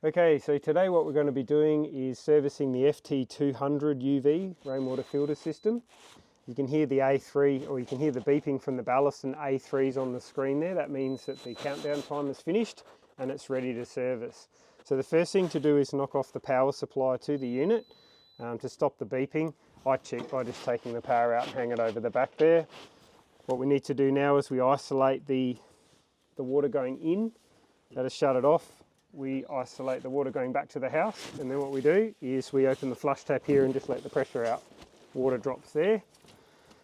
Okay, so today what we're going to be doing is servicing the FT200 UV rainwater filter system. You can hear the A3, or you can hear the beeping from the ballast, and A3's on the screen there. That means that the countdown time is finished and it's ready to service. So the first thing to do is knock off the power supply to the unit. To stop the beeping, I check by just taking the power out and hang it over the back there. What we need to do now is we isolate the water going in. Let us shut it off. We isolate the water going back to the house, and then what we do is we open the flush tap here and just let the pressure out. Water drops there.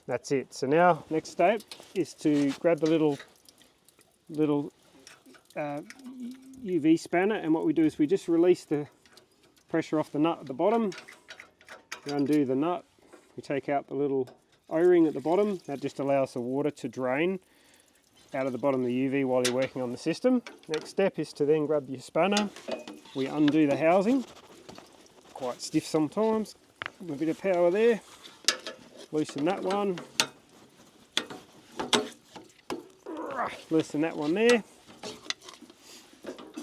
That's it. So now next step is to grab the little UV spanner, and what we do is we just release the pressure off the nut at the bottom. We undo the nut. We take out the little O-ring at the bottom. That just allows the water to drain out of the bottom of the UV while you're working on the system. Next step is to then grab your spanner. We undo the housing. Quite stiff sometimes. A bit of power there. Loosen that one. Loosen that one there.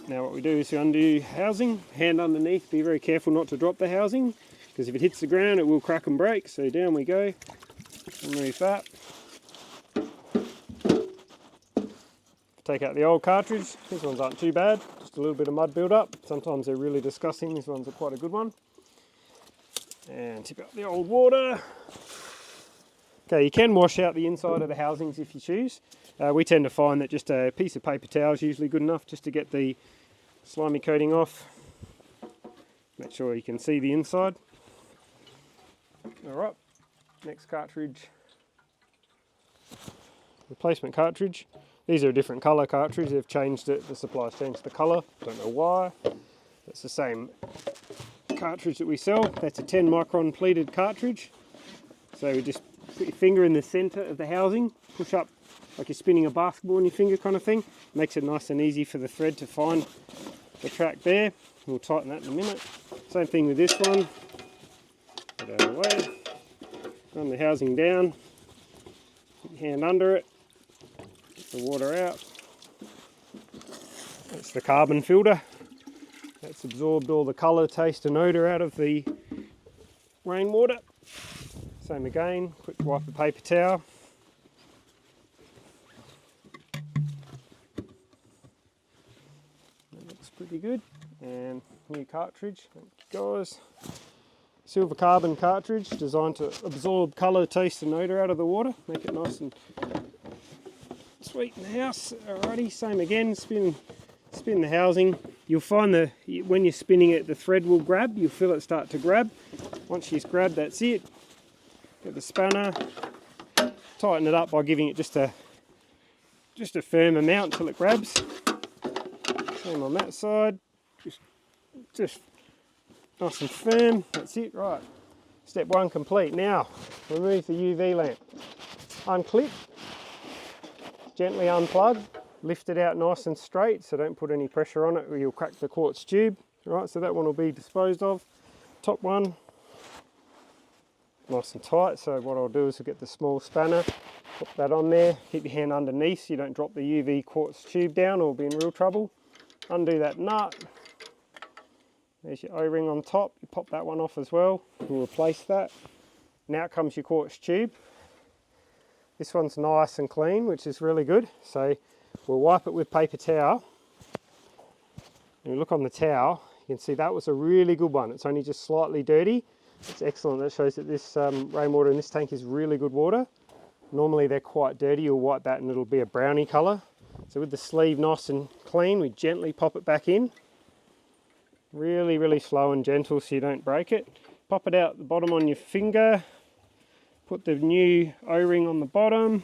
Now what we do is we undo housing. Hand underneath. Be very careful not to drop the housing, because if it hits the ground it will crack and break. So down we go. Remove that. Take out the old cartridge. These ones aren't too bad, just a little bit of mud build up. Sometimes they're really disgusting. These ones are quite a good one. And tip out the old water. Okay, you can wash out the inside of the housings if you choose. We tend to find that just a piece of paper towel is usually good enough just to get the slimy coating off. Make sure you can see the inside. Alright, next cartridge. Replacement cartridge. These are a different colour cartridge. They've changed it, the supplier's changed the colour. Don't know why. It's the same cartridge that we sell. That's a 10 micron pleated cartridge. So you just put your finger in the centre of the housing, push up like you're spinning a basketball in your finger kind of thing. Makes it nice and easy for the thread to find the track there. We'll tighten that in a minute. Same thing with this one. Put it out of the way. Run the housing down. Put your hand under it. The water out. That's the carbon filter. That's absorbed all the colour, taste and odour out of the rainwater. Same again, quick wipe the paper towel. That looks pretty good. And new cartridge, thank you guys. Silver carbon cartridge designed to absorb colour, taste and odour out of the water. Make it nice and sweet in the house. Alrighty, same again, spin the housing. You'll find when you're spinning it, the thread will grab. You'll feel it start to grab. Once you've grabbed, that's it. Get the spanner, tighten it up by giving it just a firm amount until it grabs. Same on that side. Just nice and firm. That's it. Right. Step one complete. Now remove the UV lamp. Unclip. Gently unplug, lift it out nice and straight, so don't put any pressure on it or you'll crack the quartz tube. Right, so that one will be disposed of. Top one, nice and tight, so what I'll do is I'll get the small spanner, put that on there, keep your hand underneath so you don't drop the UV quartz tube down or be in real trouble. Undo that nut, there's your O-ring on top, you pop that one off as well, we'll replace that. Now comes your quartz tube. This one's nice and clean, which is really good. So we'll wipe it with paper towel. And you look on the towel, you can see that was a really good one. It's only just slightly dirty. It's excellent. That shows that this rainwater in this tank is really good water. Normally they're quite dirty. You'll wipe that and it'll be a brownie colour. So with the sleeve nice and clean, we gently pop it back in. Really, really slow and gentle so you don't break it. Pop it out the bottom on your finger. Put the new O-ring on the bottom, and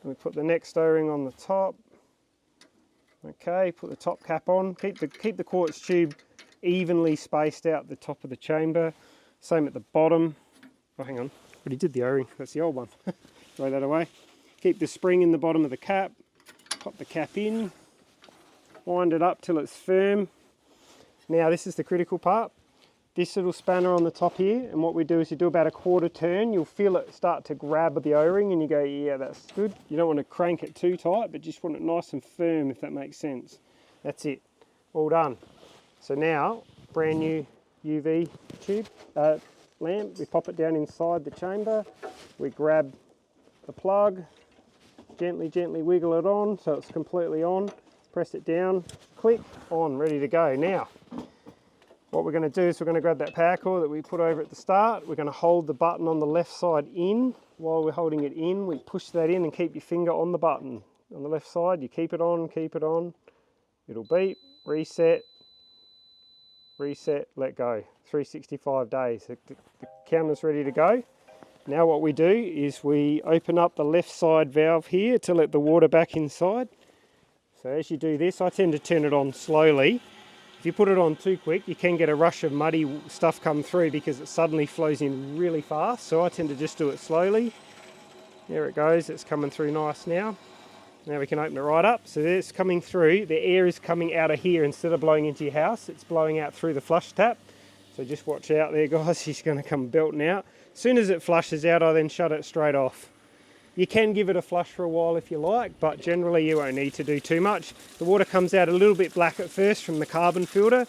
we put the next O-ring on the top. Okay, put the top cap on. Keep the quartz tube evenly spaced out the top of the chamber. Same at the bottom. Oh, hang on, already did the O-ring. That's the old one. Throw that away. Keep the spring in the bottom of the cap. Pop the cap in. Wind it up till it's firm. Now this is the critical part. This little spanner on the top here, and what we do is you do about a quarter turn, you'll feel it start to grab the O-ring and you go, yeah, that's good. You don't want to crank it too tight, but just want it nice and firm, if that makes sense. That's it, all done. So now, brand new UV tube lamp, we pop it down inside the chamber, we grab the plug, gently wiggle it on so it's completely on, press it down, click, on, ready to go. Now, what we're going to do is we're going to grab that power cord that we put over at the start, we're going to hold the button on the left side in. While we're holding it in, we push that in and keep your finger on the button. On the left side, you keep it on, it'll beep, reset, let go. 365 days, the counter's ready to go. Now what we do is we open up the left side valve here to let the water back inside. So as you do this, I tend to turn it on slowly. If you put it on too quick, you can get a rush of muddy stuff come through because it suddenly flows in really fast. So I tend to just do it slowly. There it goes, it's coming through nice now. Now we can open it right up. So it's coming through, the air is coming out of here instead of blowing into your house. It's blowing out through the flush tap. So just watch out there, guys, he's going to come belting out. As soon as it flushes out, I then shut it straight off. You can give it a flush for a while if you like, but generally you won't need to do too much. The water comes out a little bit black at first from the carbon filter.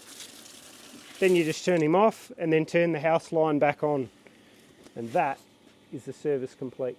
Then you just turn him off and then turn the house line back on. And that is the service complete.